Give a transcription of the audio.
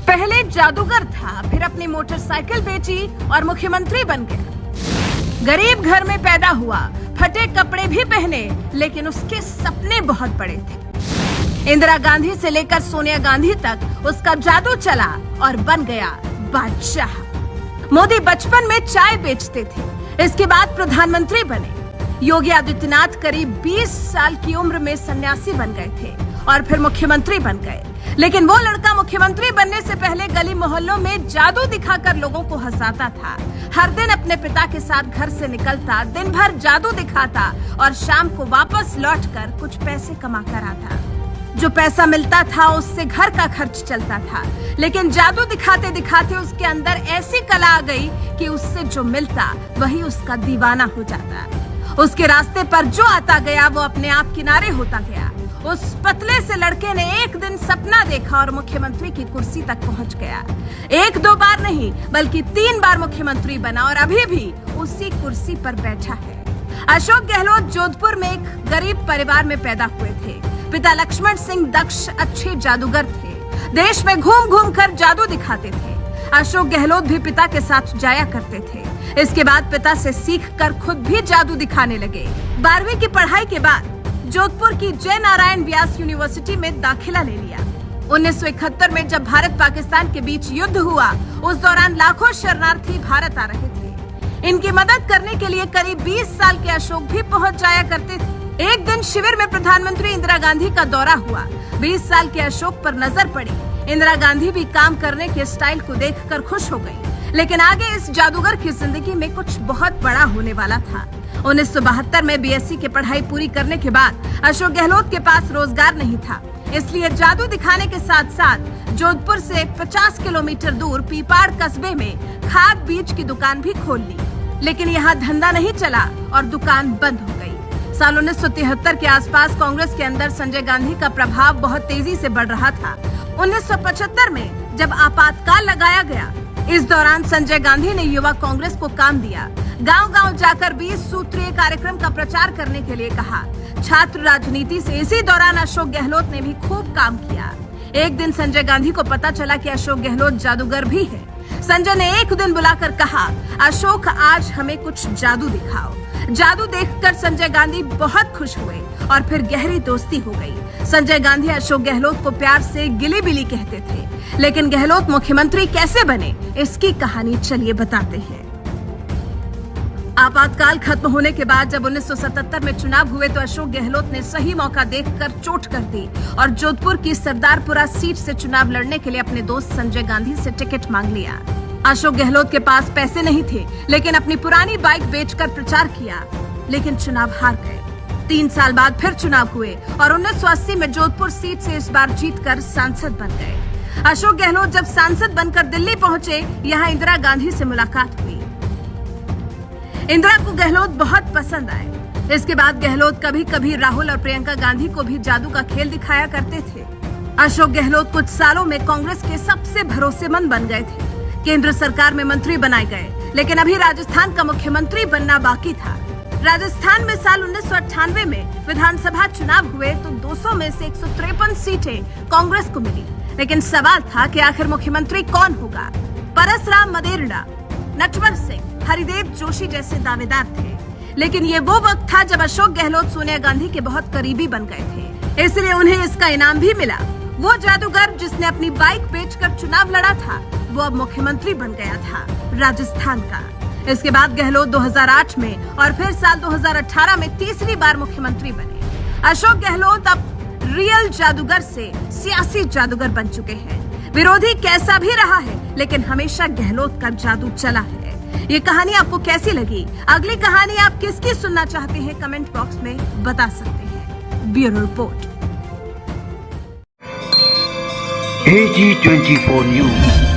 पहले जादूगर था, फिर अपनी मोटरसाइकिल बेची और मुख्यमंत्री बन गया। गरीब घर में पैदा हुआ, फटे कपड़े भी पहने, लेकिन उसके सपने बहुत बड़े थे। इंदिरा गांधी से लेकर सोनिया गांधी तक उसका जादू चला और बन गया बादशाह। मोदी बचपन में चाय बेचते थे, इसके बाद प्रधानमंत्री बने। योगी आदित्यनाथ करीब 20 साल की उम्र में सन्यासी बन गए थे और फिर मुख्यमंत्री बन गए। लेकिन वो लड़का मुख्यमंत्री बनने से पहले गली मोहल्लों में जादू दिखाकर लोगों को हंसाता था। हर दिन अपने पिता के साथ घर से निकलता, दिन भर जादू दिखाता और शाम को वापस लौटकर कुछ पैसे कमा कर आता। जो पैसा मिलता था उससे घर का खर्च चलता था। लेकिन जादू दिखाते दिखाते उसके अंदर ऐसी कला आ गई कि उससे जो मिलता वही उसका दीवाना हो जाता। उसके रास्ते पर जो आता गया वो अपने आप किनारे होता गया। उस पतले से लड़के ने एक दिन सपना देखा और मुख्यमंत्री की कुर्सी तक पहुंच गया। एक दो बार नहीं बल्कि 3 बार मुख्यमंत्री बना और अभी भी उसी कुर्सी पर बैठा है। अशोक गहलोत जोधपुर में एक गरीब परिवार में पैदा हुए थे। पिता लक्ष्मण सिंह दक्ष अच्छे जादूगर थे, देश में घूम घूम कर जादू दिखाते थे। अशोक गहलोत भी पिता के साथ जाया करते थे। इसके बाद पिता से सीखकर खुद भी जादू दिखाने लगे। 12वीं की पढ़ाई के बाद जोधपुर की जय नारायण व्यास यूनिवर्सिटी में दाखिला ले लिया। 1971 में जब भारत पाकिस्तान के बीच युद्ध हुआ, उस दौरान लाखों शरणार्थी भारत आ रहे थे। इनकी मदद करने के लिए करीब 20 साल के अशोक भी पहुंच जाया करते थे। एक दिन शिविर में प्रधानमंत्री इंदिरा गांधी का दौरा हुआ। 20 साल के अशोक पर नजर पड़ी। इंदिरा गांधी भी काम करने के स्टाइल को देखकर खुश हो गई। लेकिन आगे इस जादूगर की जिंदगी में कुछ बहुत बड़ा होने वाला था। 1972 में बीएससी की पढ़ाई पूरी करने के बाद अशोक गहलोत के पास रोजगार नहीं था, इसलिए जादू दिखाने के साथ साथ जोधपुर से 50 किलोमीटर दूर पीपाड़ कस्बे में खाद बीज की दुकान भी खोल ली। लेकिन यहाँ धंधा नहीं चला और दुकान बंद हो गई। साल 1973 के आसपास कांग्रेस के अंदर संजय गांधी का प्रभाव बहुत तेजी से बढ़ रहा था। 1975 में जब आपातकाल लगाया गया, इस दौरान संजय गांधी ने युवा कांग्रेस को काम दिया। गांव-गांव जाकर 20 सूत्रीय कार्यक्रम का प्रचार करने के लिए कहा। छात्र राजनीति से इसी दौरान अशोक गहलोत ने भी खूब काम किया। एक दिन संजय गांधी को पता चला कि अशोक गहलोत जादूगर भी है। संजय ने एक दिन बुलाकर कहा, अशोक आज हमें कुछ जादू दिखाओ। जादू देखकर संजय गांधी बहुत खुश हुए और फिर गहरी दोस्ती हो गई। संजय गांधी अशोक गहलोत को प्यार से गिली बिली कहते थे। लेकिन गहलोत मुख्यमंत्री कैसे बने, इसकी कहानी चलिए बताते हैं। आपातकाल खत्म होने के बाद जब 1977 में चुनाव हुए तो अशोक गहलोत ने सही मौका देखकर चोट कर दी और जोधपुर की सरदारपुरा सीट से चुनाव लड़ने के लिए अपने दोस्त संजय गांधी से टिकट मांग लिया। अशोक गहलोत के पास पैसे नहीं थे, लेकिन अपनी पुरानी बाइक बेचकर प्रचार किया, लेकिन चुनाव हार गए। 3 साल बाद फिर चुनाव हुए और 1980 में जोधपुर सीट से इस बार जीतकर सांसद बन गए। अशोक गहलोत जब सांसद बनकर दिल्ली पहुंचे, यहाँ इंदिरा गांधी से मुलाकात हुई। इंदिरा को गहलोत बहुत पसंद आए। इसके बाद गहलोत कभी कभी राहुल और प्रियंका गांधी को भी जादू का खेल दिखाया करते थे। अशोक गहलोत कुछ सालों में कांग्रेस के सबसे भरोसेमंद बन गए थे। केंद्र सरकार में मंत्री बनाए गए, लेकिन अभी राजस्थान का मुख्यमंत्री बनना बाकी था। राजस्थान में साल 1998 में विधानसभा चुनाव हुए तो 200 में से 153 सीटें कांग्रेस को मिली। लेकिन सवाल था कि आखिर मुख्यमंत्री कौन होगा। परसराम मदेरणा, नटवर सिंह, हरिदेव जोशी जैसे दावेदार थे। लेकिन ये वो वक्त था जब अशोक गहलोत सोनिया गांधी के बहुत करीबी बन गए थे, इसलिए उन्हें इसका इनाम भी मिला। वो जादूगर जिसने अपनी बाइक बेचकर चुनाव लड़ा था, वो अब मुख्यमंत्री बन गया था राजस्थान का। इसके बाद गहलोत 2008 में और फिर साल 2018 में तीसरी बार मुख्यमंत्री बने। अशोक गहलोत अब रियल जादूगर से सियासी जादूगर बन चुके हैं। विरोधी कैसा भी रहा है, लेकिन हमेशा गहलोत का जादू चला है। ये कहानी आपको कैसी लगी? अगली कहानी आप किसकी सुनना चाहते हैं? कमेंट बॉक्स में बता सकते हैं। Bureau report AG24 News।